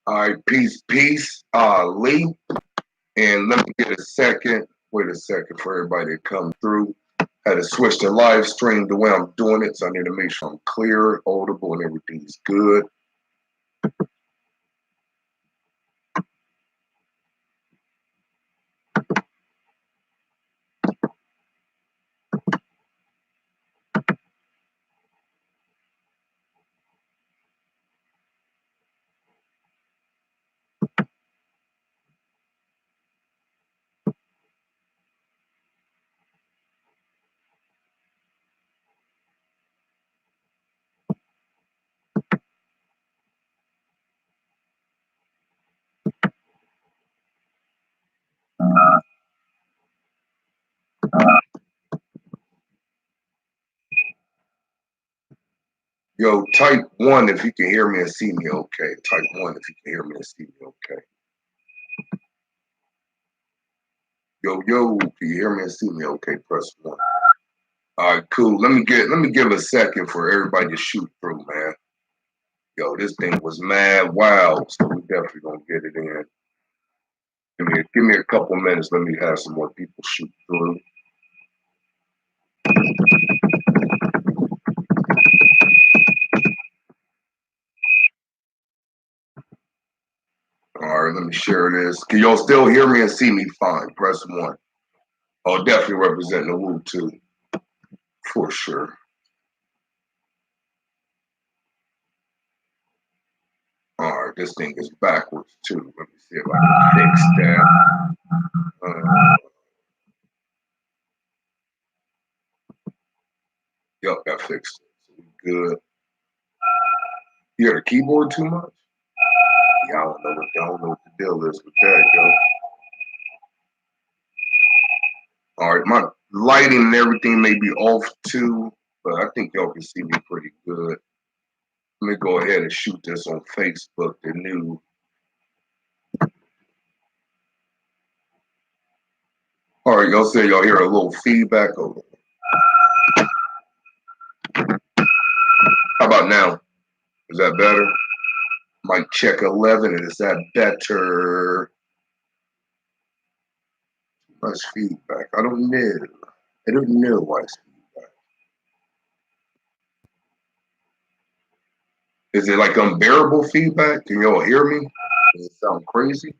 All right, peace, peace, Lee. And let me get a second. Wait a second for everybody to come through. Had to switch the live stream the way I'm doing it, so I need to make sure I'm clear, audible, and everything's good. Yo, type 1 if you can hear me and see me okay. Type 1 if you can hear me and see me okay. Yo, can you hear me and see me okay? Press 1. All right, cool. Let me give a second for everybody to shoot through, man. Yo, this thing was mad wild, so we definitely gonna get it in. Give me a couple minutes. Let me have some more people shoot through. All right, let me share this. Can y'all still hear me and see me fine? Press 1. Oh, definitely representing the Woo too, for sure. All right, this thing is backwards too. Let me see if I can fix that. Yep, that fixed it. So we good. You hear the keyboard too much? Yeah, I don't know what the deal is with that, yo. All right, my lighting and everything may be off too, but I think y'all can see me pretty good. Let me go ahead and shoot this on Facebook, the new. All right, y'all say y'all hear a little feedback over. How about now? Is that better? Mic check 11, and is that better? Much feedback. I don't know. I don't know why it's feedback. Is it like unbearable feedback? Can y'all hear me? Does it sound crazy?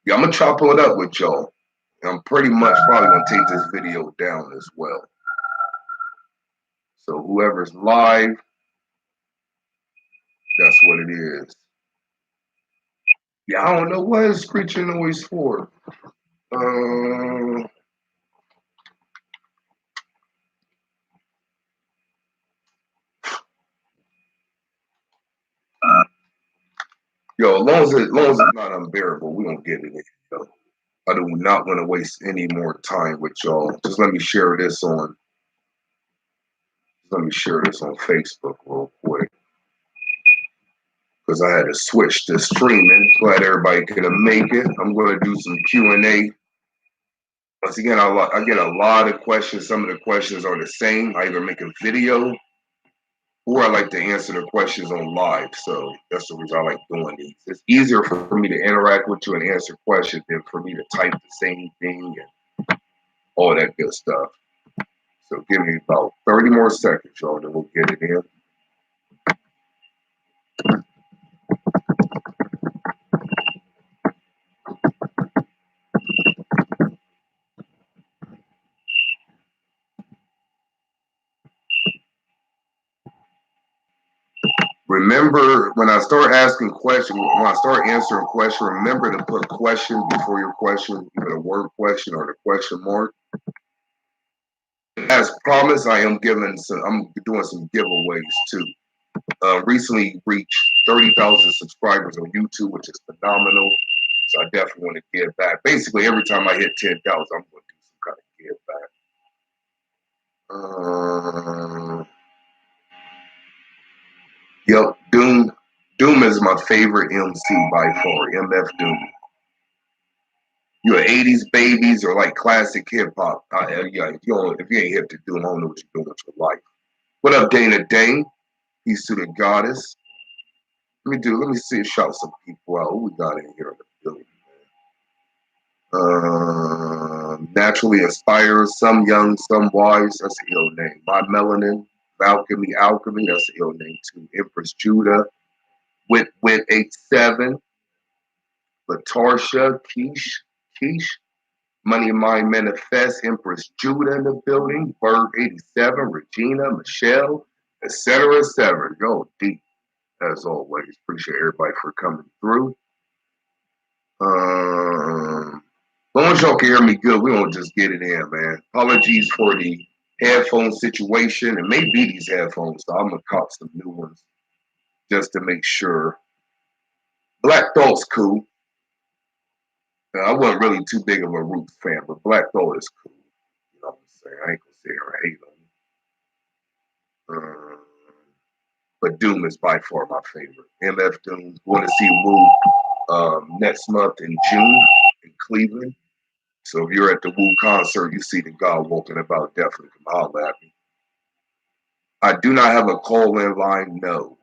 Yeah, I'm gonna chop it up with y'all. I'm pretty much probably gonna take this video down as well. So whoever's live, that's what it is. Yeah, I don't know what is screeching noise for. Uh, Yo, as long as it's not unbearable, we gonna get it in. Yo. I do not want to waste any more time with y'all. Just let me share this on. Let me share this on Facebook real quick because I had to switch to streaming. Glad everybody could make it. I'm going to do some Q&A. Once again, I get a lot of questions. Some of the questions are the same. I either make a video or I like to answer the questions on live. So that's the reason I like doing these. It's easier for me to interact with you and answer questions than for me to type the same thing and all that good stuff. So give me about 30 more seconds, y'all, then we'll get it in. Remember, when I start asking questions, when I start answering questions, remember to put question before your question, either the word question or the question mark. As promised, I'm doing some giveaways too. Recently reached 30,000 subscribers on YouTube, which is phenomenal. So I definitely want to give back. Basically, every time I hit 10,000, I'm going to do some kind of give back. Yep, Doom. Doom is my favorite MC by far. MF Doom. You're 80s babies or like classic hip hop. Yeah, if you ain't hip to Doom, I don't know what you're doing with your life. What up, Dana Dane? Peace to the goddess. Let me see, shout some people out. Who we got in here in the building? Naturally inspires, some young, some wise. That's an ill name. My Melanin, Alchemy. That's an ill name too. Empress Judah, with 87. Latarsha, Keish, Money and Mind Manifest, Empress Judah in the building, Bird 87, Regina, Michelle, etc., etc. Go deep as always. Appreciate everybody for coming through. As long as y'all can hear me good, we won't just get it in, man. Apologies for the headphone situation. It may be these headphones, so I'm gonna cop some new ones just to make sure. Black Thought's cool. I wasn't really too big of a Roots fan, but Black Thought is cool. You know what I'm saying? I ain't gonna say or hate on him. But Doom is by far my favorite. MF Doom. Going to see Woo next month in June in Cleveland. So if you're at the Woo concert, you see the God walking about, definitely come holler at me. I do not have a call-in line, no.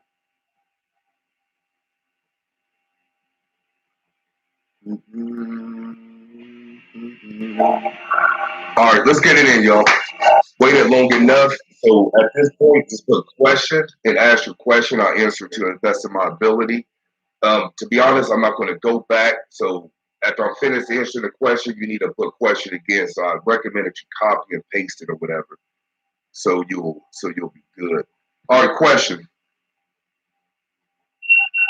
All right, let's get it in, y'all. Waited long enough. So at this point, just put a question and ask your question. I'll answer to the best of my ability. To be honest, I'm not going to go back. So after I'm finished answering the question, you need to put question again. So I recommend that you copy and paste it or whatever. So you'll be good. All right, question.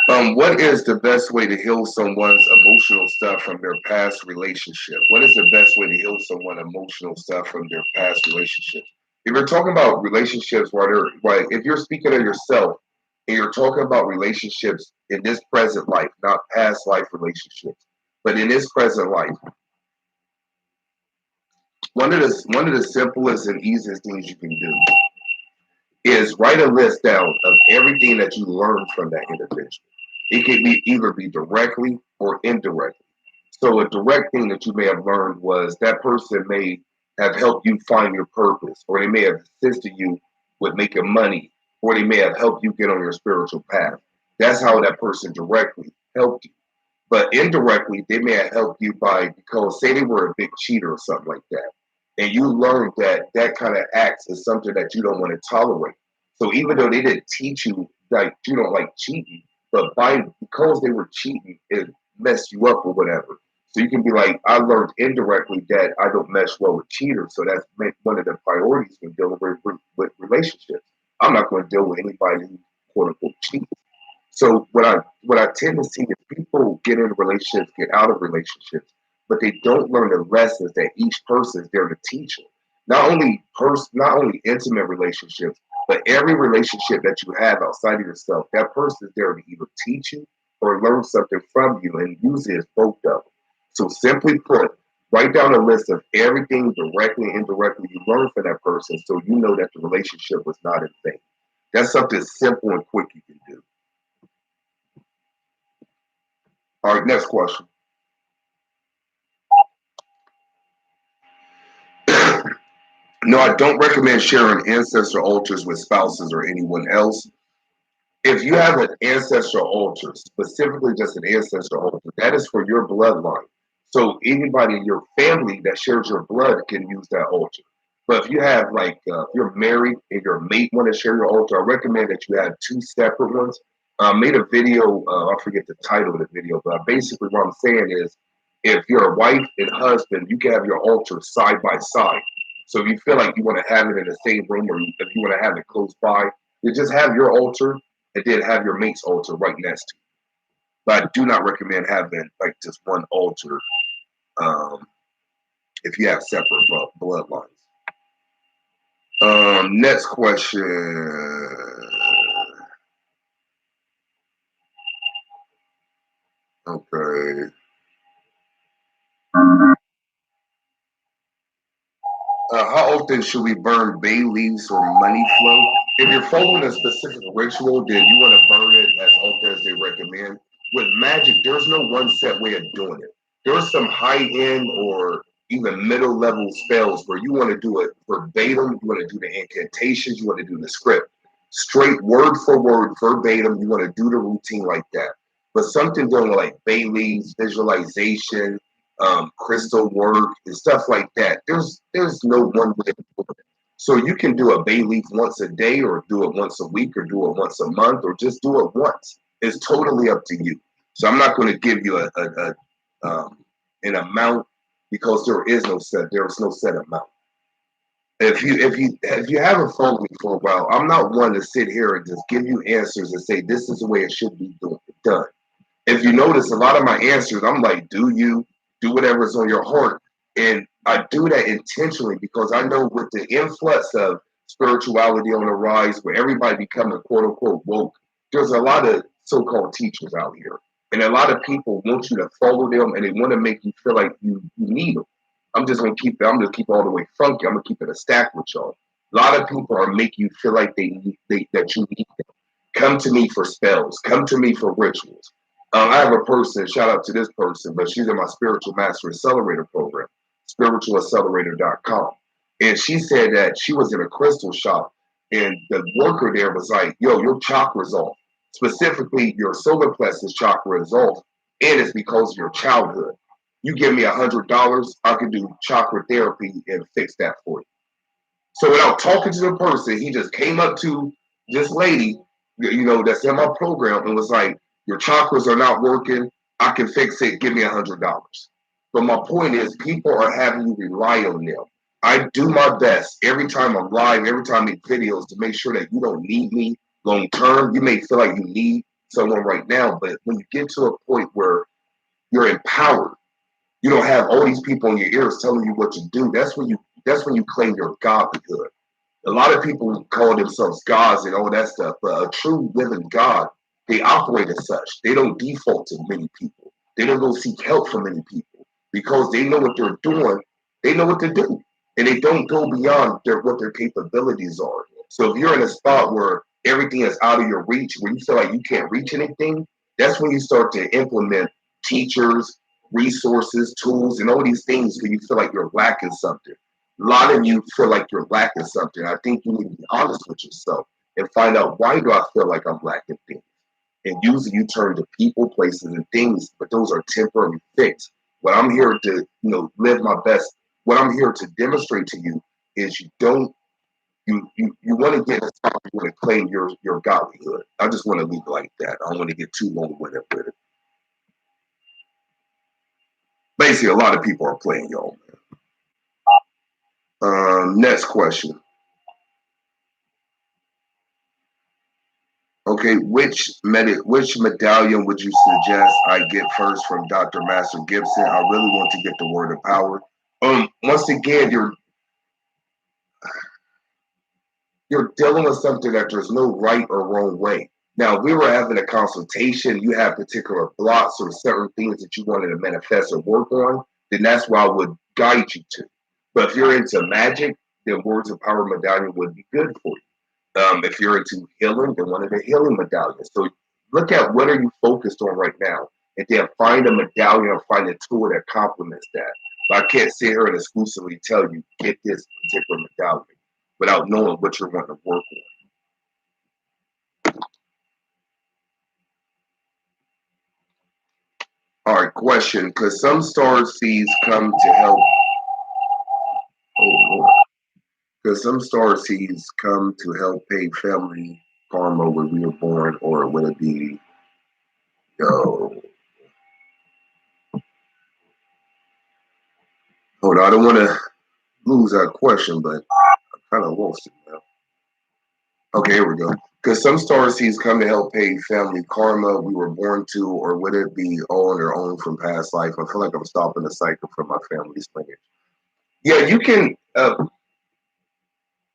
What is the best way to heal someone's emotional stuff from their past relationship? What is the best way to heal someone emotional stuff from their past relationships? If you're talking about relationships if you're speaking of yourself and you're talking about relationships in this present life, not past life relationships, but in this present life, one of the simplest and easiest things you can do is write a list down of everything that you learned from that individual. It could be either be directly or indirectly. So a direct thing that you may have learned was that person may have helped you find your purpose, or they may have assisted you with making money, or they may have helped you get on your spiritual path. That's how that person directly helped you. But indirectly, they may have helped you because say they were a big cheater or something like that. And you learned that that kind of acts is something that you don't want to tolerate. So even though they didn't teach you like you don't like cheating, but because they were cheating, it messed you up or whatever. So you can be like, I learned indirectly that I don't mesh well with cheaters. So that's one of the priorities when dealing with relationships. I'm not going to deal with anybody who quote unquote cheats. So what I tend to see is people get in relationships, get out of relationships, but they don't learn the lessons that each person is there to teach them. Not only intimate relationships, but every relationship that you have outside of yourself, that person is there to either teach you or learn something from you, and usually it's both of them. So simply put, write down a list of everything directly and indirectly you learned from that person, so you know that the relationship was not in vain. That's something simple and quick you can do. All right, next question. No, I don't recommend sharing ancestor altars with spouses or anyone else. If you have an ancestral altar, specifically just an ancestral altar, that is for your bloodline. So anybody in your family that shares your blood can use that altar. But if you have if you're married and your mate want to share your altar, I recommend that you have two separate ones. I made a video. I forget the title of the video, but basically what I'm saying is, if you're a wife and husband, you can have your altar side by side. So if you feel like you want to have it in the same room, or if you want to have it close by, you just have your altar and then have your mate's altar right next to you. But I do not recommend having like just one altar if you have separate bloodlines. Next question. Okay. How often should we burn bay leaves for money flow? If you're following a specific ritual, then you want to burn it as often as they recommend. With magic, there's no one set way of doing it. There's some high end or even middle level spells where you want to do it verbatim, you want to do the incantations, you want to do the script. straight word for word, verbatim. You want to do the routine like that. But something doing like bay leaves, visualization, crystal work, and stuff like that. There's no one way to do it. So you can do a bay leaf once a day, or do it once a week, or do it once a month, or just do it once. It's totally up to you. So I'm not going to give you an amount, because there's no set amount. If you haven't followed me for a while, I'm not one to sit here and just give you answers and say this is the way it should be done. If you notice, a lot of my answers, I'm like, do whatever's on your heart. And I do that intentionally because I know with the influx of spirituality on the rise, where everybody becoming quote unquote woke, there's a lot of so-called teachers out here. And a lot of people want you to follow them, and they want to make you feel like you need them. I'm gonna keep it all the way funky. I'm gonna keep it a stack with y'all. A lot of people are making you feel like that you need them. Come to me for spells. Come to me for rituals. I have a person, shout out to this person, but she's in my Spiritual Master Accelerator program, spiritualaccelerator.com. And she said that she was in a crystal shop, and the worker there was like, yo, your chakra's off. Specifically, your solar plexus chakra is off, and it's because of your childhood. You give me $100, I can do chakra therapy and fix that for you. So without talking to the person, he just came up to this lady, that's in my program, and was like, "Your chakras are not working. I can fix it. Give me $100." But my point is, people are having you rely on them. I do my best every time I'm live, every time I make videos, to make sure that you don't need me long term. You may feel like you need someone right now, but when you get to a point where you're empowered, you don't have all these people in your ears telling you what to do. That's when you claim your godlyhood. A lot of people call themselves gods and all that stuff, but a true living God, they operate as such. They don't default to many people. They don't go seek help from many people because they know what they're doing. They know what to do, and they don't go beyond what their capabilities are. So if you're in a spot where everything is out of your reach, where you feel like you can't reach anything, that's when you start to implement teachers, resources, tools, and all these things because you feel like you're lacking something. A lot of you feel like you're lacking something. I think you need to be honest with yourself and find out, why do I feel like I'm lacking things? And usually you turn to people, places, and things, but those are temporary fix. What I'm here to, live my best. What I'm here to demonstrate to you is you want to get a spot, you want to claim your godlyhood. I just want to leave it like that. I don't want to get too long with it. Basically, a lot of people are playing y'all. Next question. Okay, which medallion would you suggest I get first from Dr. Master Gibson? I really want to get the word of power. Once again, you're dealing with something that there's no right or wrong way. Now, if we were having a consultation, you have particular blocks or certain things that you wanted to manifest or work on, then that's where I would guide you to. But if you're into magic, then words of power medallion would be good for you. If you're into healing, then one of the healing medallions. So look at what are you focused on right now, and then find a medallion or find a tool that complements that. But I can't sit here and exclusively tell you get this particular medallion without knowing what you're wanting to work on. All right, question: because some star seeds come to help. Oh Lord. Because some star seeds come to help pay family karma when we were born, or will it be yo? Hold on, I don't want to lose that question, but I kind of lost it now. Okay, here we go. Because some star seeds come to help pay family karma we were born to, or would it be all on their own from past life? I feel like I'm stopping the cycle from my family's lineage. Yeah, you can.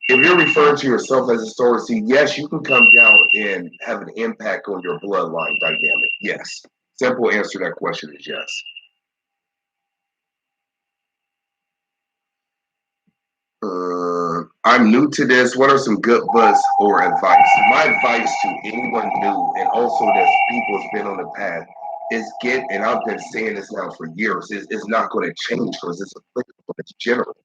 If you're referring to yourself as a star seed, yes, you can come down and have an impact on your bloodline dynamic. Yes. Simple answer to that question is yes. I'm new to this. What are some good buzz or advice? My advice to anyone new, and also that people's been on the path, is get, and I've been saying this now for years, it's not going to change because it's applicable, it's general.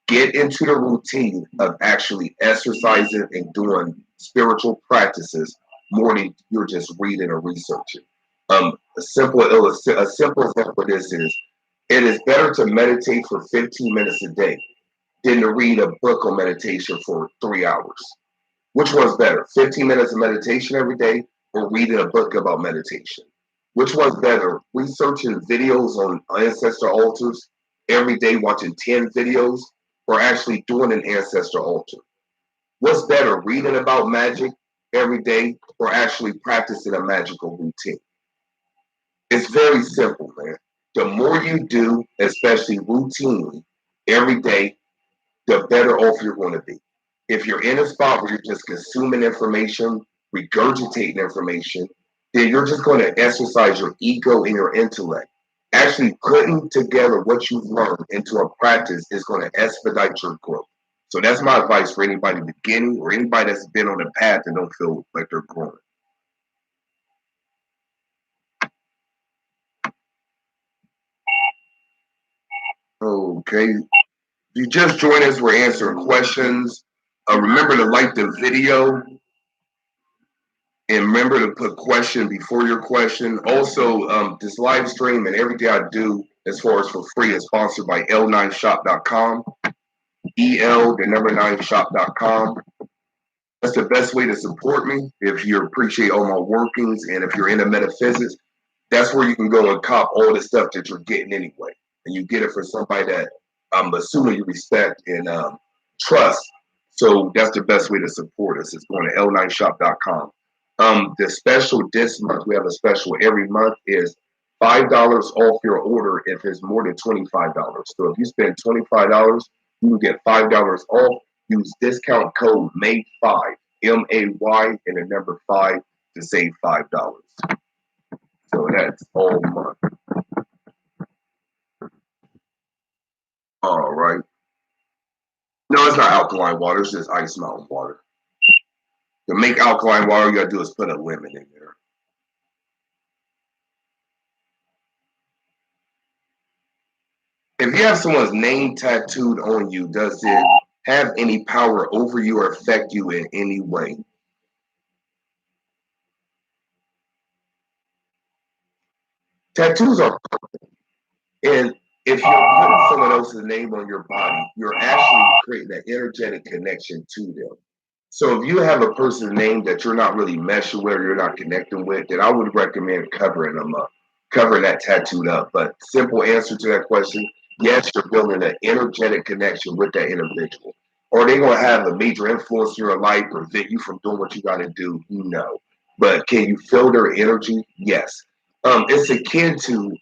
Get into the routine of actually exercising and doing spiritual practices more than you're just reading or researching. A simple example of this is it is better to meditate for 15 minutes a day than to read a book on meditation for 3 hours. Which one's better? 15 minutes of meditation every day or reading a book about meditation? Which one's better? Researching videos on ancestor altars every day, watching 10 videos, or actually doing an ancestor altar? What's better, reading about magic every day or actually practicing a magical routine? It's very simple, man. The more you do, especially routinely, every day, the better off you're going to be. If you're in a spot where you're just consuming information, regurgitating information, then you're just going to exercise your ego and your intellect. Actually, putting together what you've learned into a practice is going to expedite your growth. So that's my advice for anybody beginning or anybody that's been on the path and don't feel like they're growing. Okay. If you just joined us, we're answering questions. Remember to like the video and remember to put question before your question. Also, this live stream and everything I do as far as for free is sponsored by l9shop.com. the number 9shop.com. That's the best way to support me if you appreciate all my workings and if you're into metaphysics. That's where you can go and cop all the stuff that you're getting anyway. And you get it for somebody that I'm assuming you respect and trust. So that's the best way to support us. It's going to l9shop.com. The special this month, we have a special every month, is $5 off your order if it's more than $25. So if you spend $25, you can get $5 off. Use discount code MAY5, MAY, and the number 5 to save $5. So that's all month. All right. No, it's not alkaline water. It's just ice mountain water. To make alkaline water, you gotta do is put a lemon in there. If you have someone's name tattooed on you, does it have any power over you or affect you in any way? Tattoos are, and if you're putting someone else's name on your body, you're actually creating an energetic connection to them. So if you have a person's name that you're not really meshing with, or you're not connecting with, then I would recommend covering them up, covering that tattooed up. But simple answer to that question, yes, you're building an energetic connection with that individual. Are they going to have a major influence in your life, prevent you from doing what you got to do? No. But can you feel their energy? Yes. It's akin to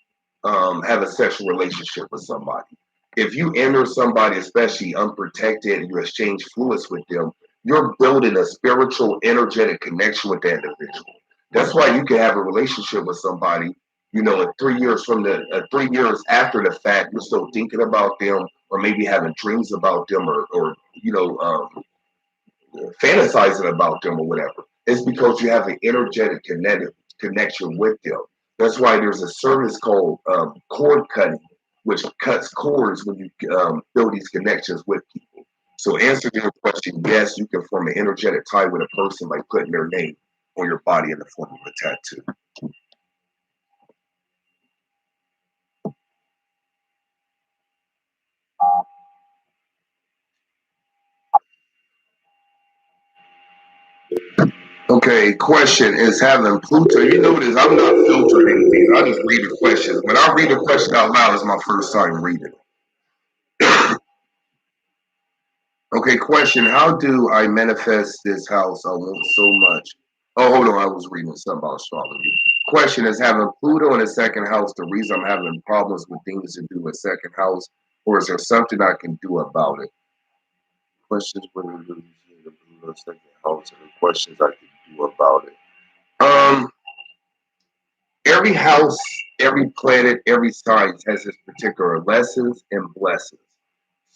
have a sexual relationship with somebody. If you enter somebody, especially unprotected, and you exchange fluids with them, you're building a spiritual, energetic connection with that individual. That's why you can have a relationship with somebody, in 3 years from 3 years after the fact, you're still thinking about them, or maybe having dreams about them, or fantasizing about them, or whatever. It's because you have an energetic connection with them. That's why there's a service called cord cutting, which cuts cords when you build these connections with people. So, answer to your question, yes, you can form an energetic tie with a person by putting their name on your body in the form of a tattoo. Okay, question is having Pluto. You notice I'm not filtering anything. I just read the questions. When I read a question out loud, it's my first time reading it. Okay, question. How do I manifest this house I want so much? Oh, hold on. I was reading something about astrology. Question is having Pluto in the second house the reason I'm having problems with things to do in second house, or is there something I can do about it? Questions whether the Pluto second house and the questions I can do about it. Um, every house, every planet, every sign has its particular lessons and blessings.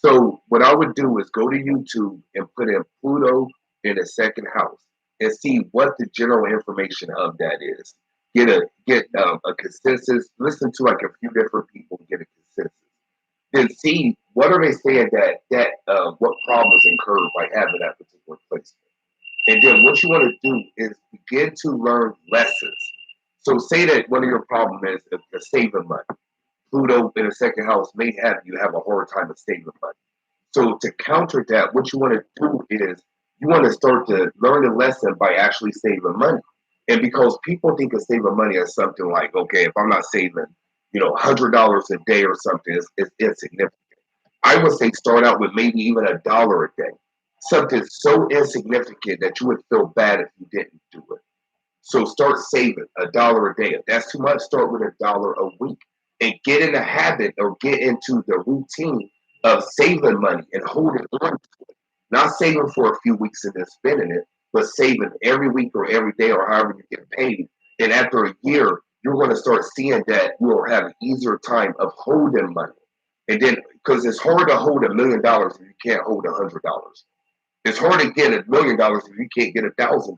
So what I would do is go to YouTube and put in Pluto in the second house and see what the general information of that is. Get a consensus. Listen to like a few different people, get a consensus. Then see what are they saying that what problems incurred by having that particular placement. And then what you want to do is begin to learn lessons. So say that one of your problems is saving money. Pluto in the second house may have you have a hard time of saving money. So to counter that, what you want to do is you want to start to learn a lesson by actually saving money. And because people think of saving money as something like, okay, if I'm not saving, $100 a day or something, it's insignificant. I would say start out with maybe even $1 a day. Something so insignificant that you would feel bad if you didn't do it. So start saving $1 a day. If that's too much, start with $1 a week and get in the habit or get into the routine of saving money and holding on to it. Not saving for a few weeks and then spending it, but saving every week or every day or however you get paid. And after a year, you're going to start seeing that you will have an easier time of holding money. And then, because it's hard to hold $1 million if you can't hold $100. It's hard to get $1 million if you can't get $1,000.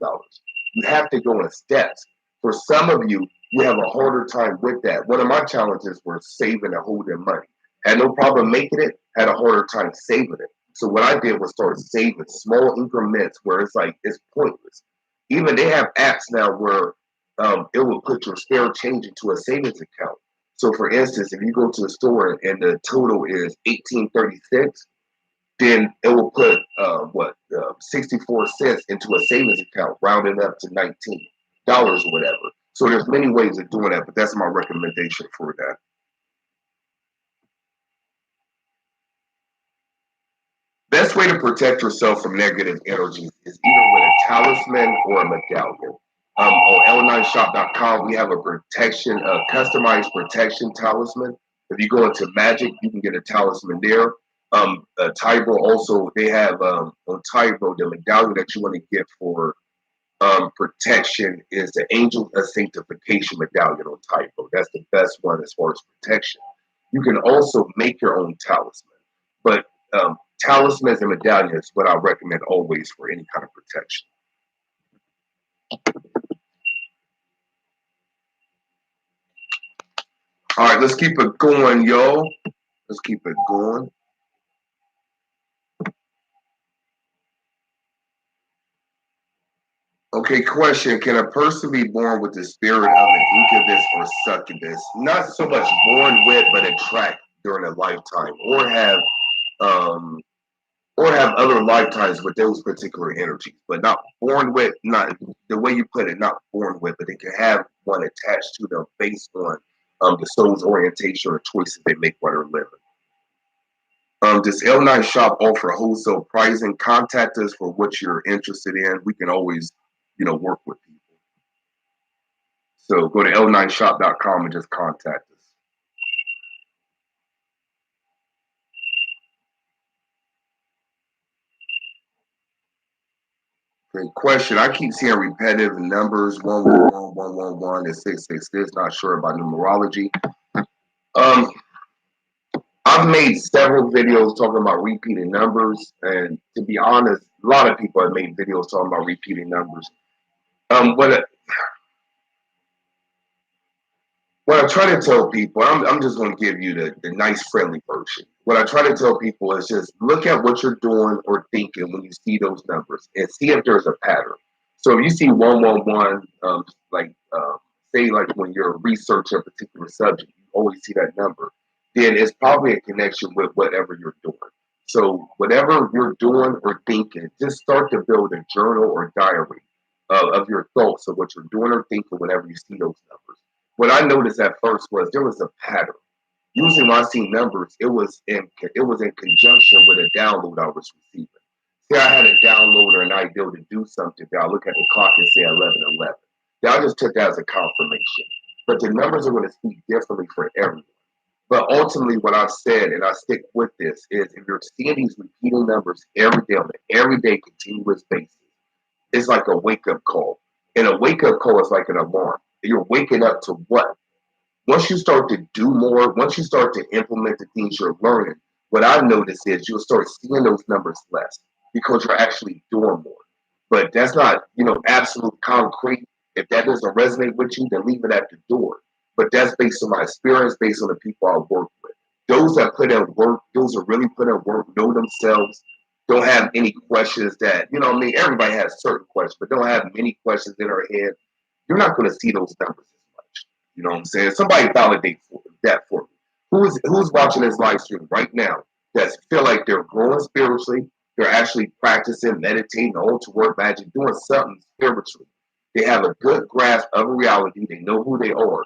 You have to go in steps. For some of you, you have a harder time with that. One of my challenges was saving and holding money. Had no problem making it, had a harder time saving it. So what I did was start saving small increments where it's like it's pointless. Even they have apps now where it will put your spare change into a savings account. So for instance, if you go to the store and the total is 1836, then it will put 64 cents into a savings account, rounding up to $19 or whatever. So there's many ways of doing that, but that's my recommendation for that. Best way to protect yourself from negative energies is either with a talisman or a medallion. On l9shop.com, we have a customized protection talisman. If you go into Magic, you can get a talisman there. Tyro also, they have on Tyro, the medallion that you want to get for protection is the Angel of Sanctification medallion on Tyro. That's the best one as far as protection. You can also make your own talisman, but talismans and medallions what I recommend always for any kind of protection. All right, let's keep it going, y'all. Let's keep it going. Okay, question. Can a person be born with the spirit of an incubus or succubus? Not so much born with, but attract during a lifetime, um, or have other lifetimes with those particular energies, but not born with, not the way you put it, not born with, but they can have one attached to them based on the soul's orientation or choices they make while they're living. Does L9 Shop offer wholesale pricing? Contact us for what you're interested in. We can always, work with people. So go to l9shop.com and just contact us. Great question. I keep seeing repetitive numbers 111, 111, and 666. Not sure about numerology. Um, I've made several videos talking about repeating numbers, and to be honest, a lot of people have made videos talking about repeating numbers. What I try to tell people, I'm just going to give you the nice, friendly version. What I try to tell people is just look at what you're doing or thinking when you see those numbers and see if there's a pattern. So if you see 111, say like when you're researching a particular subject, you always see that number, then it's probably a connection with whatever you're doing. So whatever you're doing or thinking, just start to build a journal or diary of your thoughts of what you're doing or thinking whenever you see those numbers. What I noticed at first was there was a pattern. Usually when I see numbers, it was in conjunction with a download I was receiving. Say I had a download or an idea to do something, then I look at the clock and say 11:11. Then I just took that as a confirmation. But the numbers are going to speak differently for everyone. But ultimately, what I've said, and I stick with this, is if you're seeing these repeating numbers every day on an everyday continuous basis, it's like a wake up call. And a wake up call is like an alarm. You're waking up to what? Once you start to do more, once you start to implement the things you're learning, what I've noticed is you'll start seeing those numbers less because you're actually doing more. But that's not, absolute concrete. If that doesn't resonate with you, then leave it at the door. But that's based on my experience, based on the people I work with. Those that put in work, those that really put in work, know themselves, don't have any questions that, you know what I mean, everybody has certain questions, but don't have many questions in our head, you're not going to see those numbers as much. You know what I'm saying? Somebody validate that for me. Who's watching this live stream right now that feel like they're growing spiritually, they're actually practicing, meditating, altar work, magic, doing something spiritually. They have a good grasp of reality. They know who they are.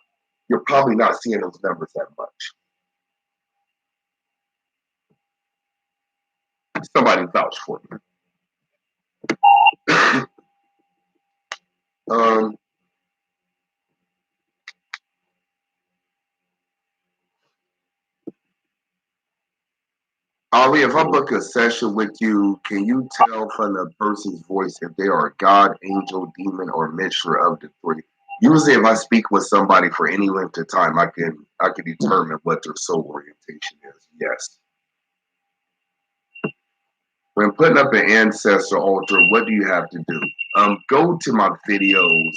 You're probably not seeing those numbers that much. Somebody vouch for me. um, Ali, if I book a session with you, can you tell from the person's voice if they are a god, angel, demon, or mixture of the three? Usually, if I speak with somebody for any length of time, I can determine what their soul orientation is. Yes. When putting up an ancestor altar, what do you have to do? Go to my videos.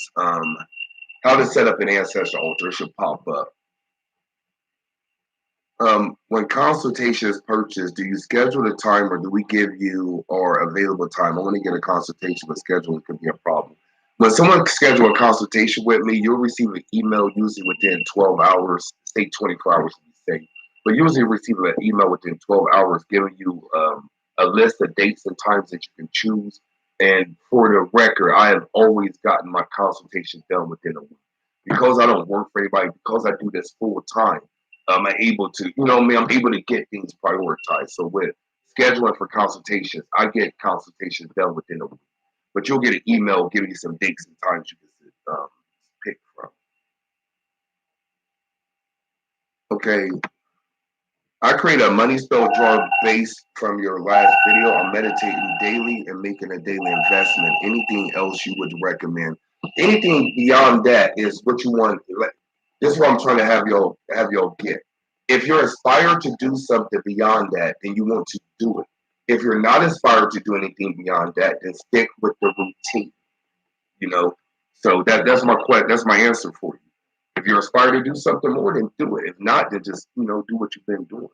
How to set up an ancestor altar. It should pop up. When consultation is purchased, do you schedule the time or do we give you our available time? I want to get a consultation, but scheduling could be a problem. When someone schedule a consultation with me, you'll receive an email usually within 12 hours, say 24 hours to be safe, but usually receive an email within 12 hours giving you a list of dates and times that you can choose. And for the record, I have always gotten my consultations done within a week. Because I don't work for anybody, because I do this full time, I'm able to, you know what I mean, I'm able to get things prioritized. So with scheduling for consultations, I get consultations done within a week. But you'll get an email giving you some dates and times you can pick from. Okay, I create a money spell drawer based from your last video. I'm meditating daily and making a daily investment. Anything else you would recommend? Anything beyond that is what you want. Like, this is what I'm trying to have y'all get. If you're inspired to do something beyond that, then you want to do it. If you're not inspired to do anything beyond that, then stick with the routine. You know. So that's my answer for you. If you're inspired to do something more, then do it. If not, then just do what you've been doing.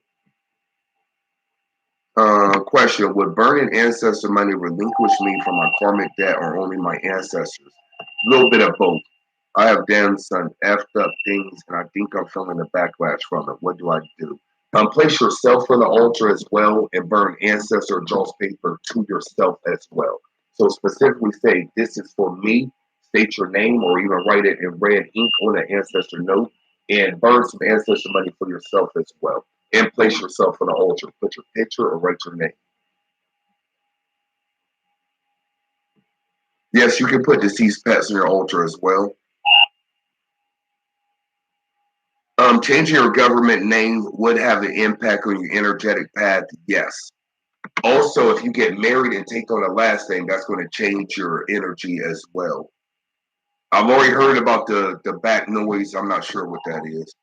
Question: would burning ancestor money relinquish me from my karmic debt or only my ancestors? A little bit of both. I have done some effed up things and I think I'm feeling the backlash from it. What do I do? Place yourself on the altar as well and burn ancestor draws paper to yourself as well. So specifically say, this is for me, state your name or even write it in red ink on an ancestor note and burn some ancestor money for yourself as well. And place yourself on the altar. Put your picture or write your name. Yes, you can put deceased pets on your altar as well. Changing your government name would have an impact on your energetic path. Yes. Also, if you get married and take on a last name, that's going to change your energy as well. I've already heard about the back noise. I'm not sure what that is.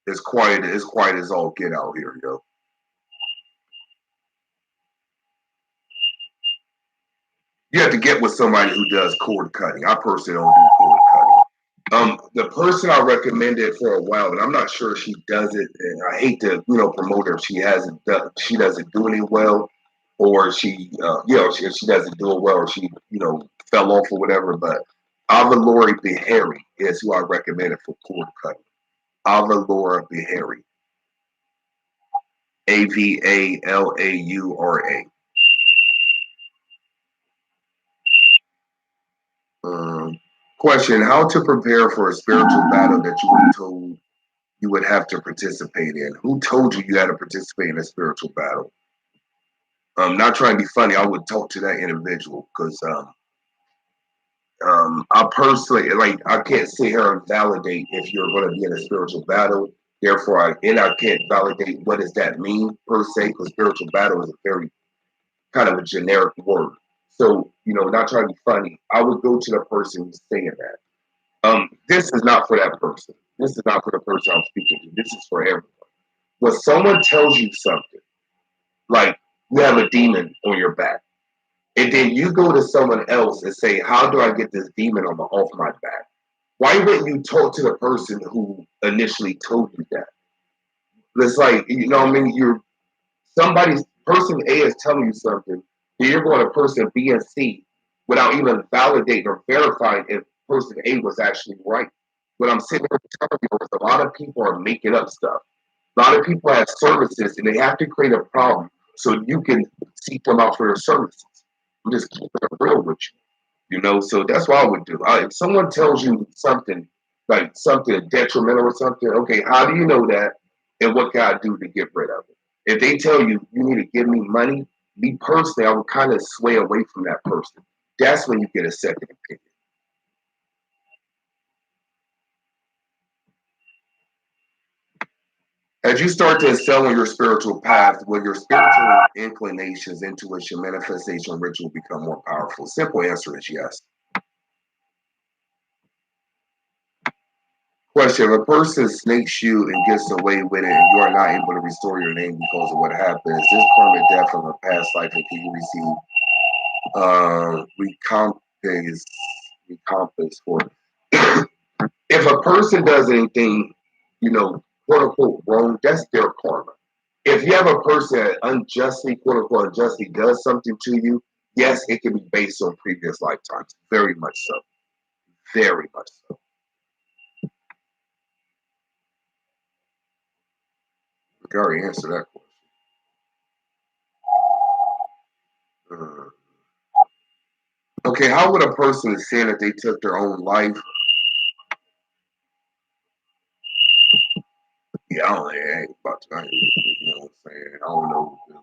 It's quiet. It's quiet as all get out here, yo. You have to get with somebody who does cord cutting. I personally don't do cord cutting. The person I recommended for a while, and I'm not sure if she does it, and I hate to, promote her if she doesn't do it well, or she doesn't do it well, or she, fell off or whatever. But Avalori Bihari is who I recommended for cord cutting. Avalora Bihari, Avalaura. Um, Question: how to prepare for a spiritual battle that you were told you would have to participate in? Who told you you had to participate in a spiritual battle? Not trying to be funny, I would talk to that individual because I personally I can't sit here and validate if you're going to be in a spiritual battle. Therefore, I can't validate what does that mean per se because spiritual battle is a very kind of a generic word. So not trying to be funny, I would go to the person who's saying that. This is not for that person. This is not for the person I'm speaking to. This is for everyone. When someone tells you something, like you have a demon on your back, and then you go to someone else and say, "How do I get this demon off my back?" Why wouldn't you talk to the person who initially told you that? It's like what I mean. Somebody's person A is telling you something, then you're going to person B and C without even validating or verifying if person A was actually right. What I'm sitting here telling you is a lot of people are making up stuff. A lot of people have services and they have to create a problem so you can seek them out for their services. I'm just keeping it real with you. So that's what I would do. If someone tells you something like something detrimental or something, okay, how do you know that, and what can I do to get rid of it? If they tell you you need to give me money, me personally, I would kind of sway away from that person. That's when you get a second opinion. As you start to excel on your spiritual path, will your spiritual inclinations, intuition, manifestation, ritual become more powerful? Simple answer is yes. Question: if a person snakes you and gets away with it, and you are not able to restore your name because of what happened, is this permanent death from a past life, and can you receive recompense? Recompense for it? If a person does anything, quote unquote wrong, that's their karma. If you have a person that unjustly, quote unquote, unjustly does something to you, yes, it can be based on previous lifetimes. Very much so. Very much so. I already answered that question. Okay, how would a person say that they took their own life? Yeah, I don't know, I ain't about to, you know what I'm saying? I don't know, this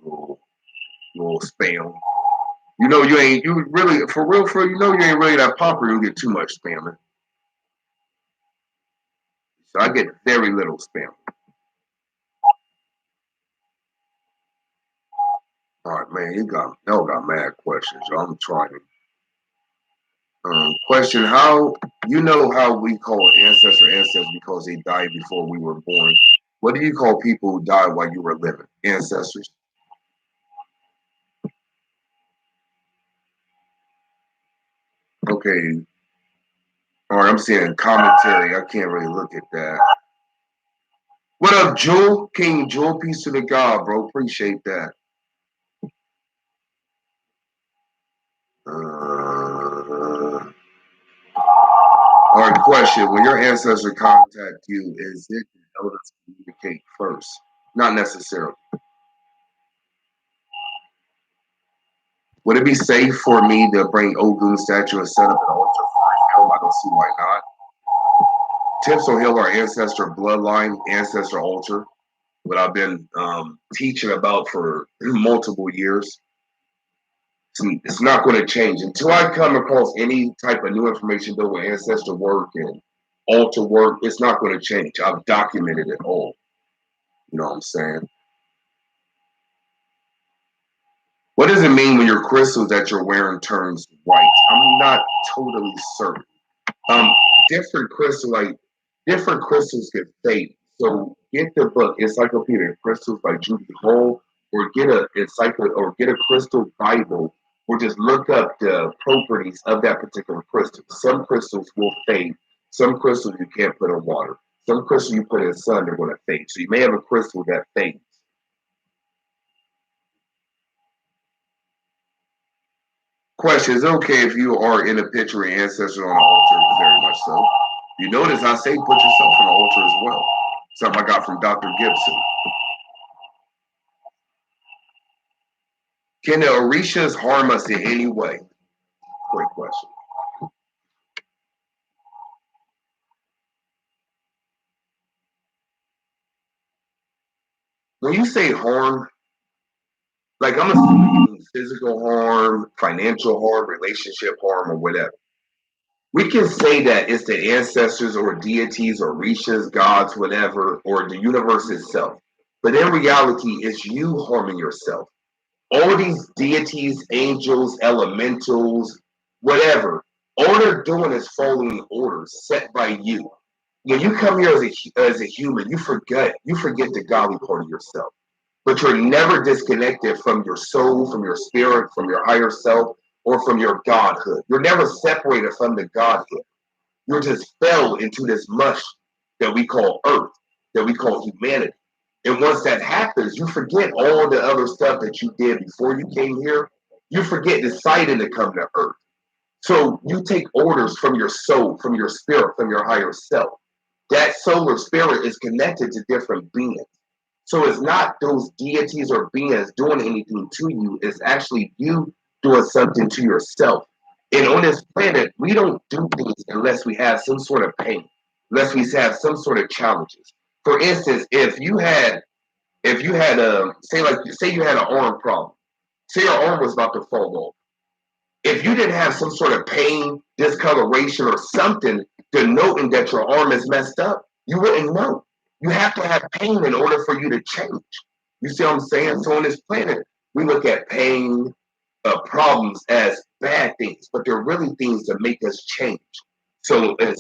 little spam. You ain't, you really, for real, you ain't really that popular, you get too much spamming. So I get very little spam. All right, man, y'all got mad questions. Y'all. I'm trying. Question: how how we call ancestors because they died before we were born? What do you call people who died while you were living? Ancestors. Okay. All right, I'm seeing commentary. I can't really look at that. What up, Jewel? King Jewel, peace to the God, bro. Appreciate that. All right, question. When your ancestor contact you, is it the elders communicate first? Not necessarily. Would it be safe for me to bring Ogun statue and set up an altar for him? I don't see why not. Tips on heal our ancestor bloodline, ancestor altar, what I've been teaching about for multiple years. It's not going to change until I come across any type of new information though with ancestor work and altar work. It's not going to change. I've documented it all. You know what I'm saying? What does it mean when your crystal that you're wearing turns white? I'm not totally certain. Um, different crystals get fade. So get the book Encyclopedia of Crystals by Judy Hall, or get a crystal Bible, or just look up the properties of that particular crystal. Some crystals will fade. Some crystals you can't put in water. Some crystals you put in the sun, they're going to fade. So you may have a crystal that fades. Question: is it okay if you are in a picture of ancestors on an altar? Very much so. You notice I say put yourself on an altar as well. Something I got from Dr. Gibson. Can the Orishas harm us in any way? Great question. When you say harm, like I'm assuming you mean physical harm, financial harm, relationship harm, or whatever. We can say that it's the ancestors or deities or Orishas, gods, whatever, or the universe itself. But in reality, it's you harming yourself. All these deities, angels, elementals, whatever, all they're doing is following orders set by you. When you come here as a human, you forget the godly part of yourself. But you're never disconnected from your soul, from your spirit, from your higher self, or from your godhood. You're never separated from the godhood. You're just fell into this mush that we call earth, that we call humanity. And once that happens, you forget all the other stuff that you did before you came here. You forget deciding to come to earth. So you take orders from your soul, from your spirit, from your higher self. That soul or spirit is connected to different beings. So it's not those deities or beings doing anything to you, it's actually you doing something to yourself. And on this planet, we don't do things unless we have some sort of pain, unless we have some sort of challenges. For instance, if you had a say you had an arm problem, say your arm was about to fall off. If you didn't have some sort of pain, discoloration, or something denoting that your arm is messed up, you wouldn't know. You have to have pain in order for you to change. You see what I'm saying? So on this planet, we look at pain, problems as bad things, but they're really things that make us change. So to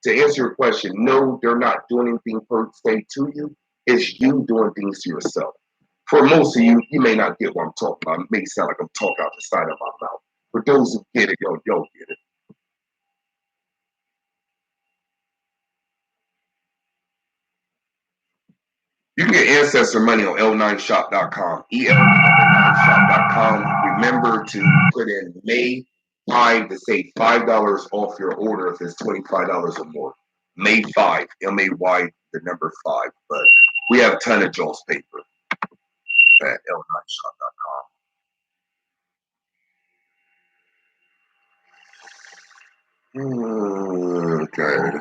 answer your question, no, they're not doing anything per se to you. It's you doing things to yourself. For most of you, you may not get what I'm talking about. It may sound like I'm talking out the side of my mouth. For those who get it, yo, get it. You can get ancestor money on l9shop.com. el9shop.com. Remember to put in May 5 to save $5 off your order if it's $25 or more. May 5, MAY, the number 5. But we have a ton of Jones paper at l9shop.com. Okay.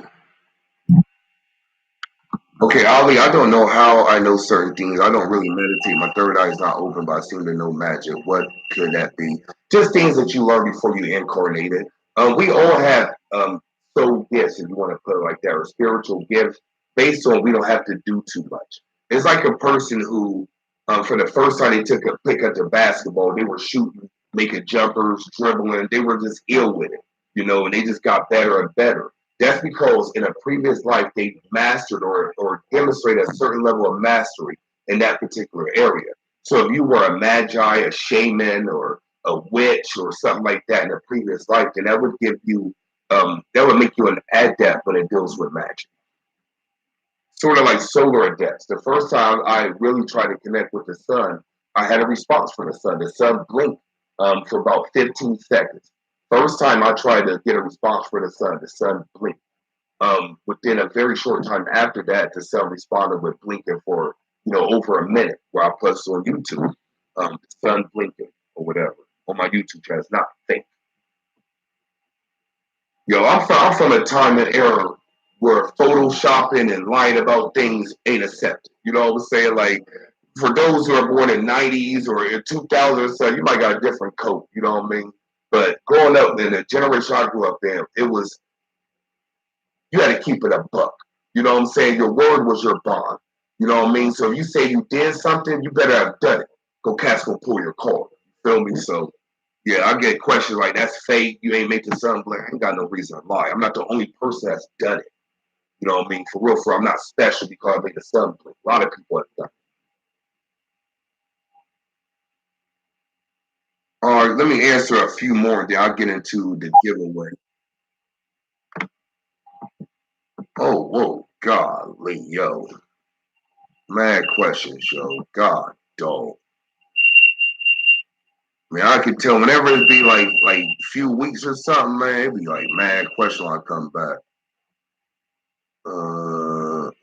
Okay, Ali, I don't know how I know certain things. I don't really meditate. My third eye is not open, but I seem to know magic. What could that be? Just things that you learn before you incarnated. We all have soul gifts, if you want to put it like that, or spiritual gifts based on we don't have to do too much. It's like a person who, for the first time they took a pick at the basketball, they were shooting, making jumpers, dribbling. They were just ill with it, and they just got better and better. That's because in a previous life they mastered or demonstrated a certain level of mastery in that particular area. So if you were a magi, a shaman, or a witch or something like that in a previous life, then that would give you that would make you an adept when it deals with magic. Sort of like solar adepts. The first time I really tried to connect with the sun, I had a response from the sun. The sun blinked for about 15 seconds. First time I tried to get a response from the sun blinked. Within a very short time after that, the sun responded with blinking for over a minute. Where I posted on YouTube, the sun blinking or whatever on my YouTube channel. It's not fake. I'm from a time and era where photoshopping and lying about things ain't accepted. You know what I'm saying? Like for those who are born in '90s or in 2000s, so you might got a different coat. You know what I mean? But growing up in the generation I grew up in, it was you had to keep it a buck. You know what I'm saying? Your word was your bond. You know what I mean? So if you say you did something, you better have done it. Go cats go pull your card. You feel me? So yeah, I get questions like that's fake. You ain't making something black. I ain't got no reason to lie. I'm not the only person that's done it. You know what I mean? For real, I'm not special because I made the sun blink. A lot of people have done it. All right, let me answer a few more, then I'll get into the giveaway. Oh, whoa, golly, yo. Mad questions, yo. God, dog. I mean, I could tell whenever it be like few weeks or something, man, it'd be like mad question when I come back.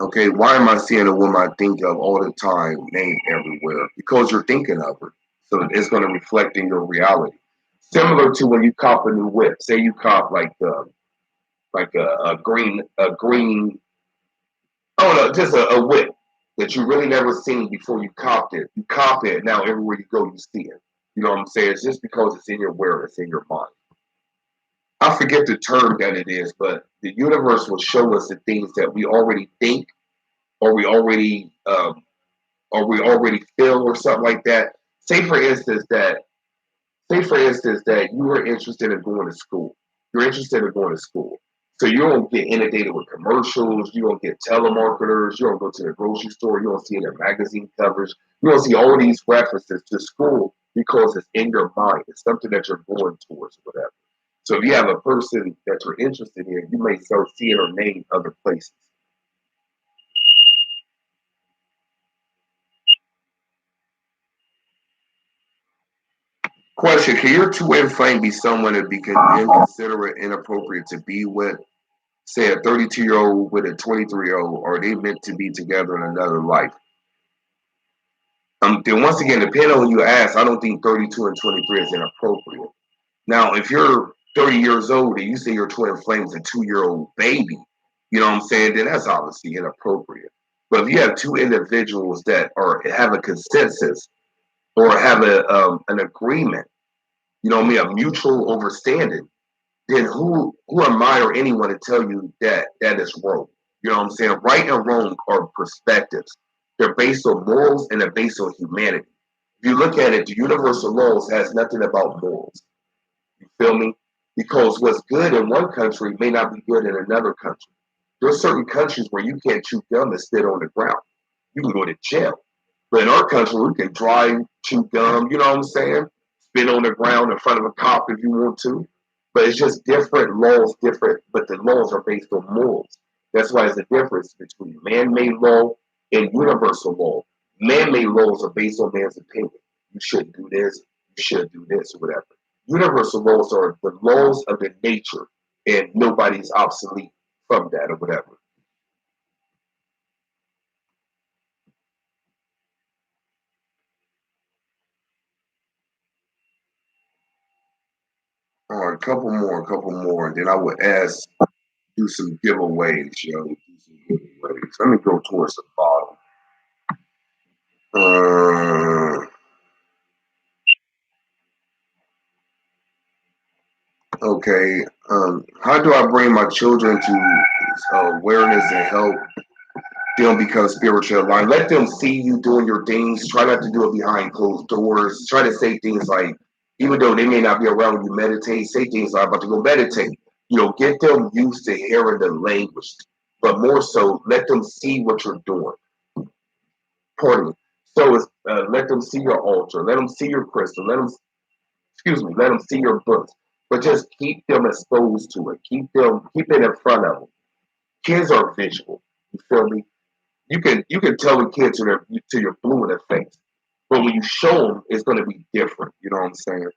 Okay, why am I seeing a woman I think of all the time named everywhere? Because you're thinking of her. So it's going to reflect in your reality. Similar to when you cop a new whip. Say you cop like a green, oh no, just a whip that you really never seen before you copped it. You cop it, now everywhere you go, you see it. You know what I'm saying? It's just because it's in your awareness, in your mind. I forget the term that it is, but the universe will show us the things that we already think or we already feel or something like that. Say for instance that you are interested in going to school. You're interested in going to school. So you don't get inundated with commercials, you don't get telemarketers, you don't go to the grocery store, you don't see their magazine covers, you don't see all these references to school because it's in your mind. It's something that you're going towards, whatever. So if you have a person that you're interested in, you may start seeing her name other places. Question: can your twin flame be someone that be inconsiderate, inappropriate to be with? Say a 32-year-old with a 23-year-old, or are they meant to be together in another life? Then once again, depending on who you ask, I don't think 32 and 23 is inappropriate. Now, if you're 30 years old and you say your twin flame is a 2-year-old baby, you know what I'm saying? Then that's obviously inappropriate. But if you have two individuals that have a consensus or have an agreement, you know what I mean, a mutual understanding, then who am I or anyone to tell you that that is wrong? You know what I'm saying? Right and wrong are perspectives. They're based on morals and they're based on humanity. If you look at it, the universal laws has nothing about morals. You feel me? Because what's good in one country may not be good in another country. There are certain countries where you can't chew gum and spit on the ground. You can go to jail. But in our country, we can drive, chew gum, you know what I'm saying? Spit on the ground in front of a cop if you want to. But it's just different laws, but the laws are based on morals. That's why there's a difference between man-made law and universal law. Man-made laws are based on man's opinion. You shouldn't do this, you should do this, or whatever. Universal laws are the laws of the nature, and nobody's obsolete from that or whatever. All right, a couple more, and then I would ask, do some giveaways, yo. Do some giveaways. Let me go towards the bottom. Uh, okay. How do I bring my children to awareness and help them become spiritual aligned? Let them see you doing your things. Try not to do it behind closed doors. Try to say things like, even though they may not be around when you meditate, say things like, I'm about to go meditate. You know, get them used to hearing the language, but more so, let them see what you're doing. Pardon me. So it's, let them see your altar. Let them see your crystal. Let them see your books. But just keep them exposed to it. Keep it in front of them. Kids are visual. You feel me? You can tell the kids to your blue in their face, but when you show them, it's going to be different. You know what I'm saying?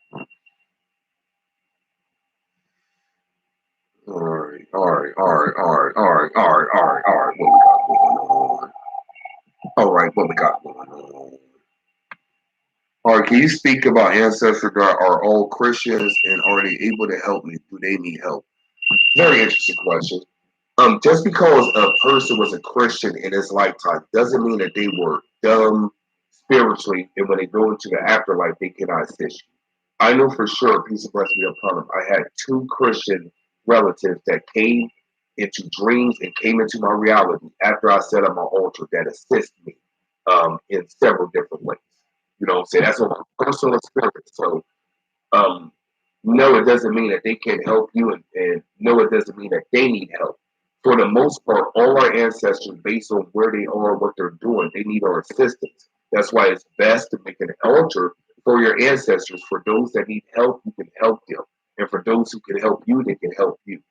All right, all right, all right, all right, all right, all right, all right, all right. What we got going on? All right, what we got going on? All right, can you speak about ancestors that are all Christians and are they able to help me? Do they need help? Very interesting question. Just because a person was a Christian in his lifetime doesn't mean that they were dumb spiritually, and when they go into the afterlife, they cannot assist you. I know for sure, peace and blessing be upon them. I had two Christian relatives that came into dreams and came into my reality after I set up my altar that assist me in several different ways. You know what I'm saying? That's a personal experience. So um, no, it doesn't mean that they can't help you, and no, it doesn't mean that they need help. For the most part, all our ancestors, based on where they are, what they're doing, they need our assistance. That's why it's best to make an altar for your ancestors. For those that need help, you can help them. And for those who can help you, they can help you.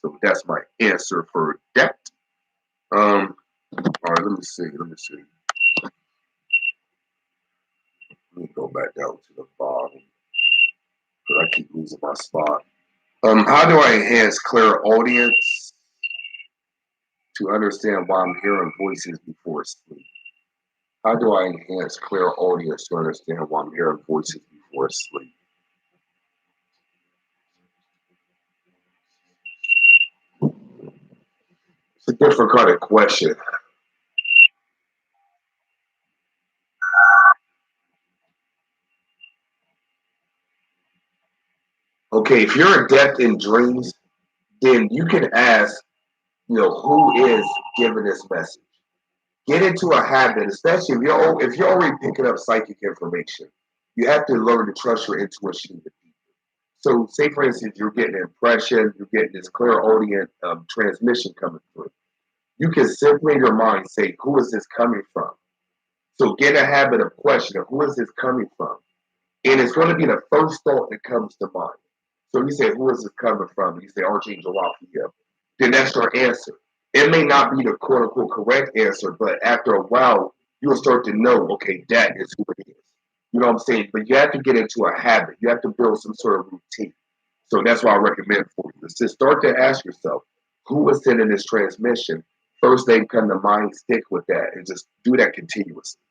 So that's my answer for that. All right, let me see. Let me go back down to the bottom because I keep losing my spot. How do I enhance clear audience to understand why I'm hearing voices before sleep? How do I enhance clear audience to understand why I'm hearing voices before sleep? It's a different kind of question. Okay, if you're adept in dreams, then you can ask, who is giving this message? Get into a habit, especially if you're already picking up psychic information. You have to learn to trust your intuition. So, say for instance, you're getting an impression, you're getting this clear audience transmission coming through. You can simply in your mind say, "Who is this coming from?" So, get a habit of questioning, "Who is this coming from?" And it's going to be the first thought that comes to mind. So, you say, "Who is this coming from?" You say, "Archangel Raphael." Then that's your answer. It may not be the quote unquote correct answer, but after a while, you'll start to know, okay, that is who it is. You know what I'm saying? But you have to get into a habit. You have to build some sort of routine. So that's why I recommend for you. To start to ask yourself, who was sending this transmission? First thing come to mind, stick with that and just do that continuously.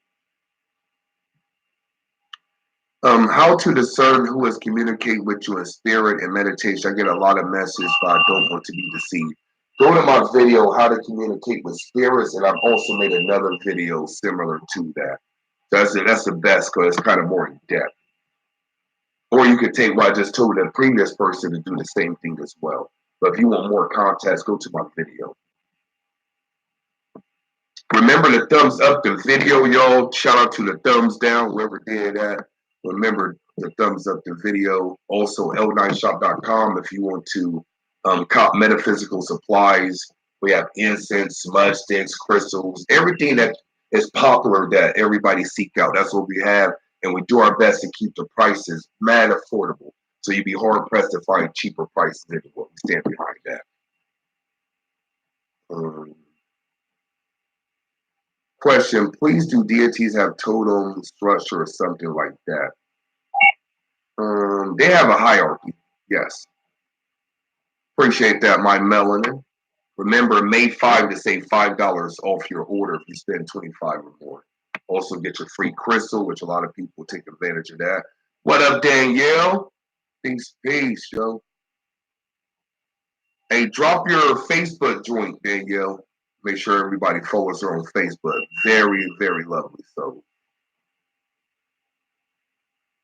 How to discern who is communicating with you in spirit and meditation. I get a lot of messages, but I don't want to be deceived. Go to my video, how to communicate with spirits, and I've also made another video similar to that. That's the best because it's kind of more in depth. Or you could take what I just told the previous person to do the same thing as well. But if you want more context, go to my video. Remember the thumbs up the video, y'all. Shout out to the thumbs down, whoever did that. Remember the thumbs up the video. Also, l9shop.com if you want to cop metaphysical supplies. We have incense, smudge sticks, crystals, everything that is popular that everybody seek out. That's what we have. And we do our best to keep the prices mad affordable. So you'd be hard pressed to find cheaper prices than what we stand behind that. Question, please do deities have totem structure or something like that? They have a hierarchy, yes. Appreciate that, my melanin. Remember, May 5 to save $5 off your order if you spend 25 or more. Also get your free crystal, which a lot of people take advantage of that. What up, Danielle? Peace, yo. Hey, drop your Facebook joint, Danielle. Make sure everybody follows her on Facebook. Very, very lovely. So,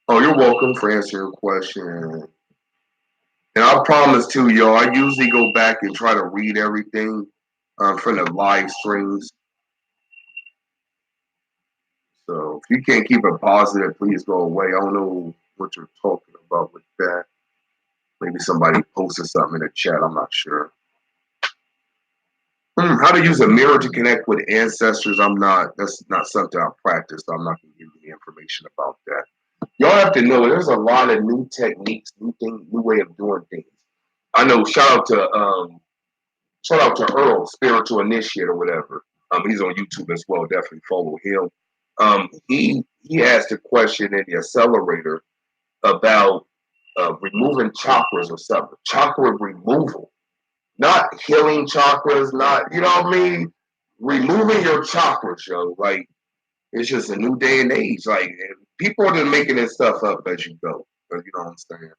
oh, you're welcome for answering your question. And I promise too, y'all, I usually go back and try to read everything from the live streams. So if you can't keep it positive, please go away. I don't know what you're talking about with that. Maybe somebody posted something in the chat. I'm not sure. How to use a mirror to connect with ancestors. That's not something I practice. So I'm not going to give you the information about that. Y'all have to know there's a lot of new techniques, new way of doing things. I know. Shout out to Earl, Spiritual Initiate or whatever. He's on YouTube as well. Definitely follow him. He asked a question in the Accelerator about removing chakras or something. Chakra removal, not healing chakras, not, you know what I mean? Removing your chakras, yo. Like, it's just a new day and age. Like, people are just making this stuff up as you go. You know what I'm saying?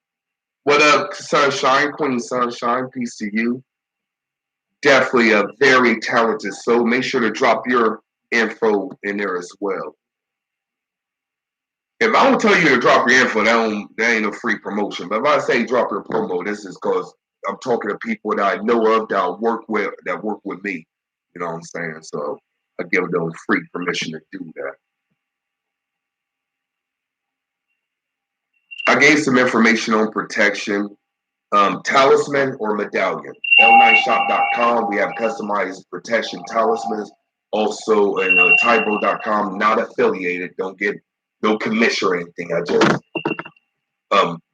What up, Sunshine, Queen Sunshine? Peace to you. Definitely a very talented soul. Make sure to drop your info in there as well. If I don't tell you to drop your info, that ain't a free promotion. But if I say drop your promo, this is because I'm talking to people that I know of that work with me. You know what I'm saying? So I give them free permission to do that. I gave some information on protection, talisman or medallion. L9shop.com. We have customized protection talismans. Also, in Tybo.com, not affiliated. Don't get no commission or anything. I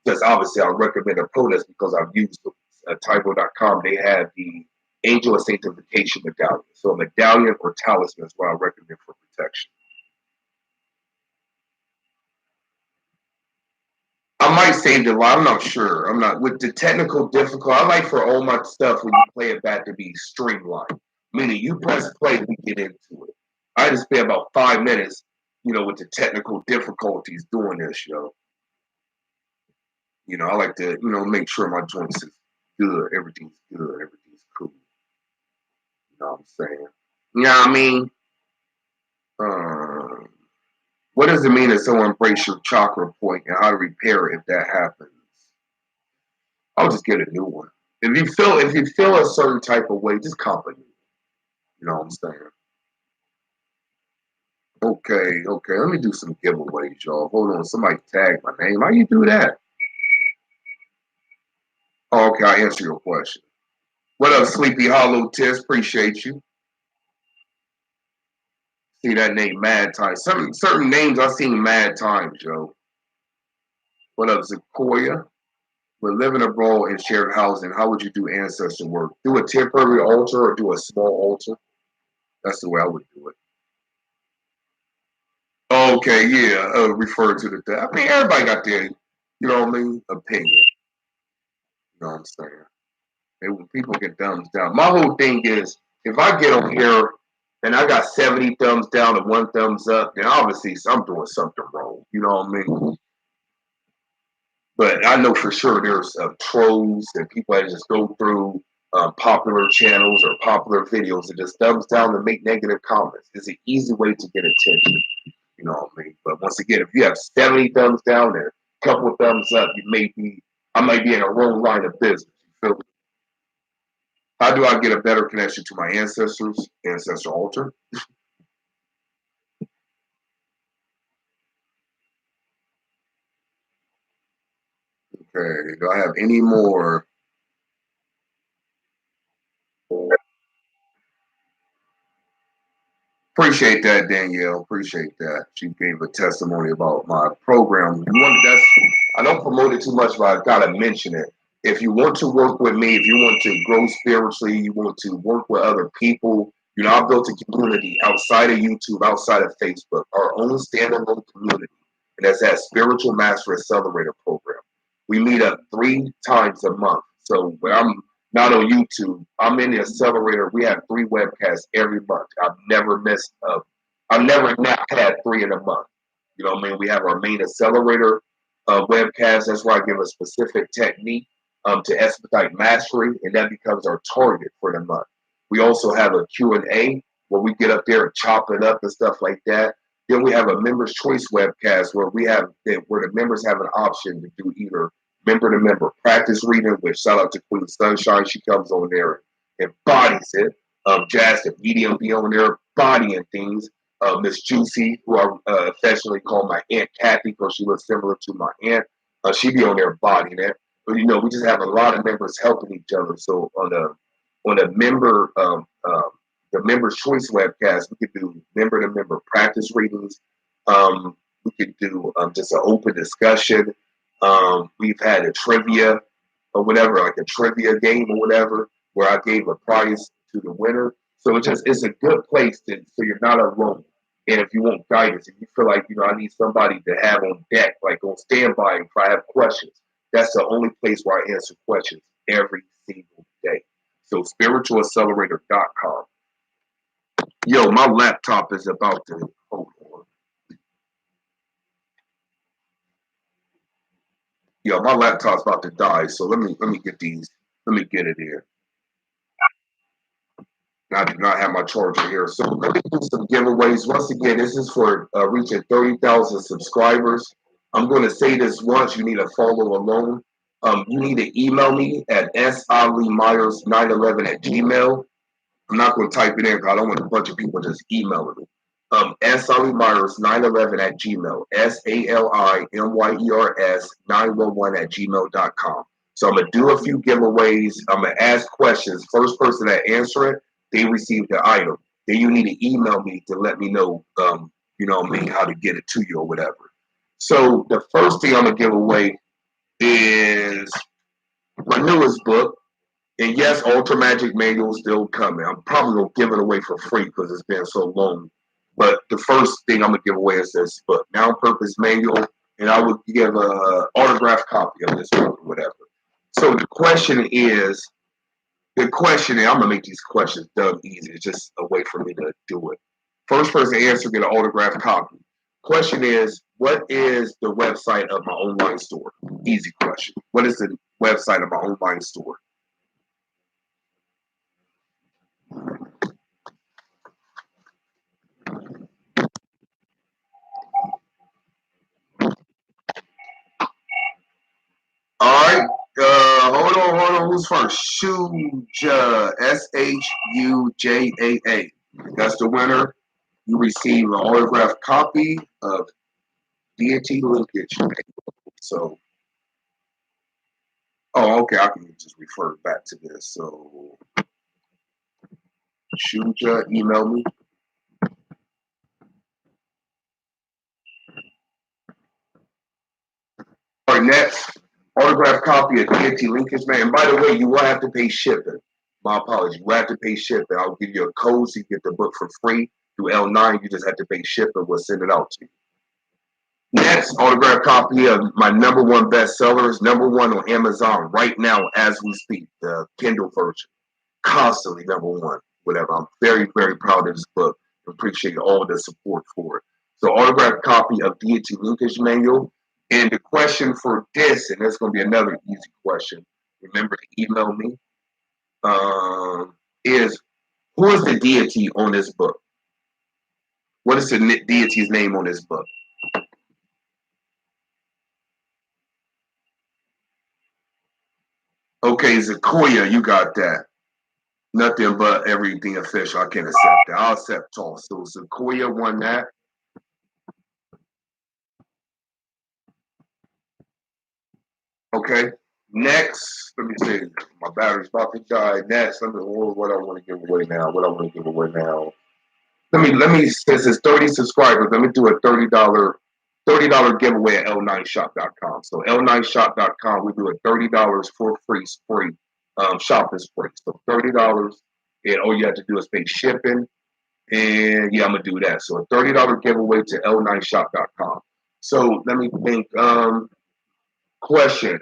just obviously I recommend a product because I've used Tybo.com. They have the Angel of Sanctification medallion. So a medallion or talisman is what I recommend for protection. I might save the line. I'm not sure. I'm not with the technical difficult. I like for all my stuff when you play it back to be streamlined. Meaning you press play, we get into it. I just spend about 5 minutes, with the technical difficulties doing this, yo. I like to, make sure my joints is good. Everything's good. Everything's cool. You know what I'm saying? You know what I mean? What does it mean if someone breaks your chakra point and how to repair it if that happens? I'll just get a new one. If you feel a certain type of way, just cop a new one. You know what I'm saying? Okay. Let me do some giveaways, y'all. Hold on. Somebody tag my name. How you do that? Oh, okay, I answer your question. What up, Sleepy Hollow Test? Appreciate you. See that name mad times. Certain names I've seen mad times, yo. What up, Sequoia? When living abroad in shared housing, how would you do ancestor work? Do a temporary altar or do a small altar? That's the way I would do it. Okay, yeah, refer to the death. I mean, everybody got their, you know what I mean, opinion. You know what I'm saying? When people get thumbs down, my whole thing is if I get on here and I got 70 thumbs down and 1 thumbs up, then obviously I'm doing something wrong. You know what I mean? But I know for sure there's trolls and people that just go through popular channels or popular videos and just thumbs down and make negative comments. It's an easy way to get attention. You know what I mean? But once again, if you have 70 thumbs down and a couple of thumbs up, I might be in a wrong line of business. You feel me? How do I get a better connection to my ancestors, ancestor altar? Okay. Do I have any more? Appreciate that, Danielle. Appreciate that. She gave a testimony about my program. I don't promote it too much, but I gotta mention it. If you want to work with me, if you want to grow spiritually, you want to work with other people, I built a community outside of YouTube, outside of Facebook, our own standalone community. And that's that Spiritual Master Accelerator program. We meet up 3 times a month. So when I'm not on YouTube, I'm in the accelerator. We have 3 webcasts every month. I've never not had 3 in a month. You know what I mean? We have our main accelerator webcast. That's where I give a specific technique to expedite mastery, and that becomes our target for the month. We also have a Q&A where we get up there and chop it up and stuff like that. Then we have a members choice webcast where the members have an option to do either member to member practice reading, which shout out to Queen Sunshine. She comes on there and bodies it. Jazz the medium be on there bodying things. Miss Juicy, who I affectionately call my Aunt Kathy because she looks similar to my aunt, she be on there bodying it. But we just have a lot of members helping each other. So the members choice webcast, we could do member to member practice readings. We could do just an open discussion. We've had a trivia or whatever, like a trivia game or whatever, where I gave a prize to the winner. So it's a good place so you're not alone. And if you want guidance, if you feel like I need somebody to have on deck, like on standby, if I have questions, that's the only place where I answer questions every single day. So spiritualaccelerator.com. Yo, my laptop is about to hold on. Yo, my laptop's about to die. So let me get these. Let me get it here. I do not have my charger here. So let me do some giveaways. Once again, this is for reaching 30,000 subscribers. I'm going to say this once. You need to follow along. You need to email me at salimyers911@gmail. I'm not going to type it in because I don't want a bunch of people just emailing me. salimyers911@gmail. SALIMYERS911@gmail.com. So I'm going to do a few giveaways. I'm going to ask questions. First person that answer it, they receive the item. Then you need to email me to let me know, how to get it to you or whatever. So the first thing I'm going to give away is my newest book. And yes, Ultra Magic Manual is still coming. I'm probably going to give it away for free because it's been so long. But the first thing I'm going to give away is this book, Noun Purpose Manual. And I would give an autographed copy of this book or whatever. So I'm going to make these questions dumb easy. It's just a way for me to do it. First person to answer, get an autographed copy. Question is, what is the website of my online store? Easy question. What is the website of my online store? All right. Hold on. Who's first? Shuja. Shujaa. That's the winner. You receive an autographed copy of Deity Linkage. So, oh, okay. I can just refer back to this. So, Shuja, email me. All right, next. Autographed copy of Deity Linkage, man. And by the way, you will have to pay shipping. My apologies. You will have to pay shipping. I'll give you a code so you get the book for free through L9. You just have to pay shipping. We'll send it out to you. Next, autographed copy of my number one bestseller is number one on Amazon right now as we speak, the Kindle version. Constantly number one, whatever. I'm very, very proud of this book. Appreciate all the support for it. So, autographed copy of Deity Linkage Manual. And the question for this, and that's going to be another easy question. Remember to email me. Is who is the deity on this book? What is the deity's name on this book? Okay, Zakoya, you got that. Nothing but everything official. I can't accept that. I'll accept toss. So Zakoya won that. Okay. Next, let me see. My battery's about to die. Next, let me. What I want to give away now? What I want to give away now? Let me. Since it's 30 subscribers, let me do a $30 giveaway at l9shop.com. So l9shop.com, we do a $30 for free spree. Shop is free. So $30, and all you have to do is pay shipping. And yeah, I'm gonna do that. So a $30 giveaway to l9shop.com. So let me think. Question.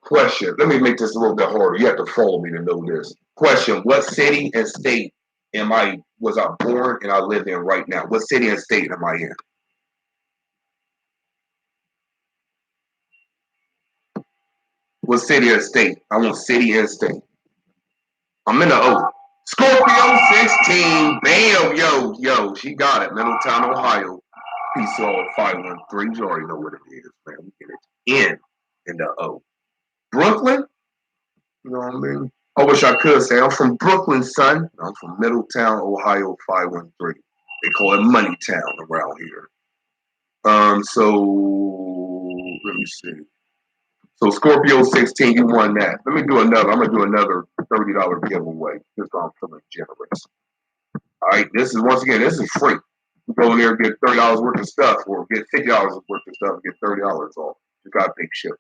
Question. Let me make this a little bit harder. You have to follow me to know this. Question. What city and state was I born and I live in right now? What city and state am I in? What city or state? I want city and state. I'm in the O. Scorpio 16. Bam. Yo. She got it. Middletown, Ohio. Peace all 513. You already know what it is, man. We get it in the O. Brooklyn? You know what I mean? I wish I could say I'm from Brooklyn, son. I'm from Middletown, Ohio 513. They call it Money Town around here. So let me see. So Scorpio 16, you won that. Let me do another. I'm gonna do another $30 giveaway because I'm feeling generous. All right, this is once again, this is free. You go in there and get $30 worth of stuff, or get $50 worth of stuff, and get $30 off. You got big shit.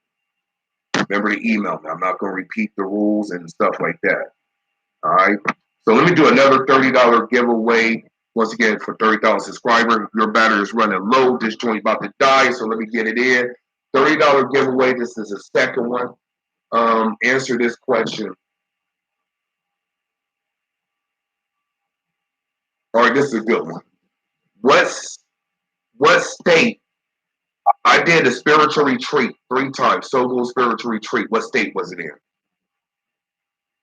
Remember to email me. I'm not gonna repeat the rules and stuff like that. All right. So let me do another $30 giveaway. Once again, for 30,000 subscribers, your battery is running low. This joint about to die, so let me get it in. $30 giveaway. This is the second one. Answer this question. All right, this is a good one. What state? I did a spiritual retreat 3 times. Soul Glow spiritual retreat. What state was it in?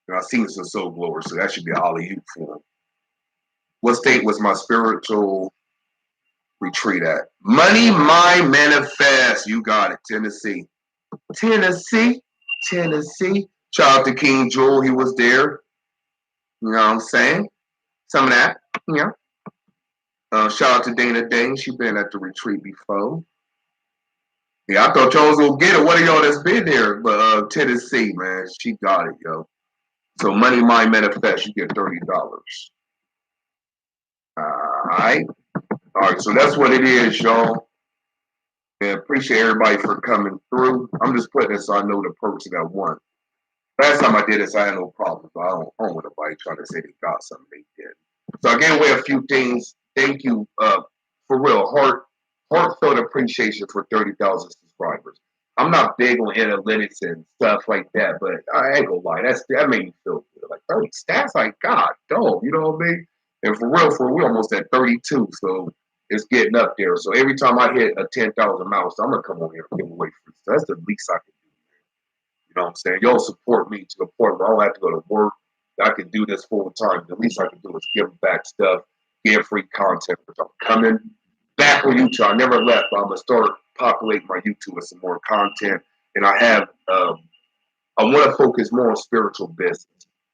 And I've seen some Soul Glowers, so that should be all of you for them. What state was my spiritual retreat at? Money Mind Manifest. You got it. Tennessee. Tennessee. Tennessee. Shout out to King Jewel. He was there. You know what I'm saying? Some of that. Yeah. Shout out to Dana Dane. She been at the retreat before. Yeah, I thought y'all was gonna get it. One of y'all that's been there, but Tennessee, man, she got it, yo. So Money Mind Manifest, you get $30. All right. So that's what it is, y'all. And appreciate everybody for coming through. I'm just putting this so I know the person that won. Last time I did this, I had no problems. I don't want nobody trying to say they got something they did. So I gave away a few things. Thank you, for real, heartfelt appreciation for 30,000 subscribers. I'm not big on analytics and stuff like that, but I ain't gonna lie, that made me feel good. Like 30 stats, like God, dog, you know what I mean? And for real, we're almost at 32, so it's getting up there. So every time I hit a 10,000 mouse, I'm gonna come on here and give away free. So that's the least I can do. You know what I'm saying? Y'all support me to the point where I don't have to go to work. I can do this full time. The least I can do is give back stuff, give free content. Which I'm coming back on YouTube. I never left, but I'm gonna start populating my YouTube with some more content. And I want to focus more on spiritual business.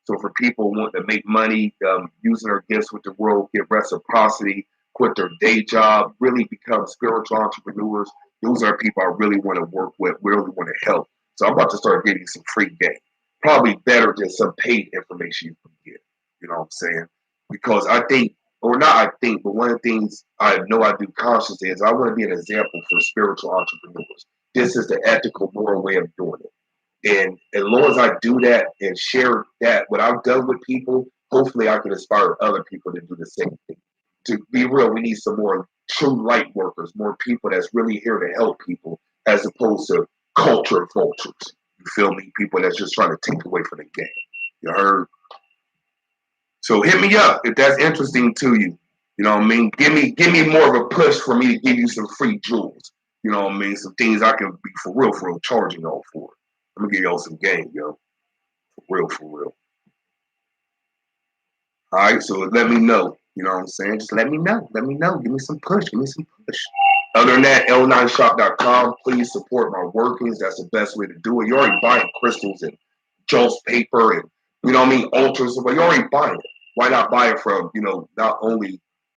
So for people who want to make money, using their gifts with the world, get reciprocity, quit their day job, really become spiritual entrepreneurs. Those are people I really want to work with, really want to help. So I'm about to start getting some free game. Probably better than some paid information you can get. You know what I'm saying? Because I think, or not I think, but one of the things I know I do consciously is I want to be an example for spiritual entrepreneurs. This is the ethical, moral way of doing it. And as long as I do that and share that, what I've done with people, hopefully I can inspire other people to do the same thing. To be real, we need some more true light workers, more people that's really here to help people, as opposed to culture vultures. You feel me? People that's just trying to take away from the game. You heard? So hit me up if that's interesting to you. You know what I mean? Give me more of a push for me to give you some free jewels. You know what I mean? Some things I can be for real charging y'all for. I'm gonna give y'all some game, yo. For real. All right, so let me know. You know what I'm saying? Just let me know. Let me know. Give me some push. Give me some push. Other than that, l9shop.com. Please support my workings. That's the best way to do it. You're already buying crystals and Jones paper and, you know what I mean, ultras. But you're already buying it. Why not buy it from, not only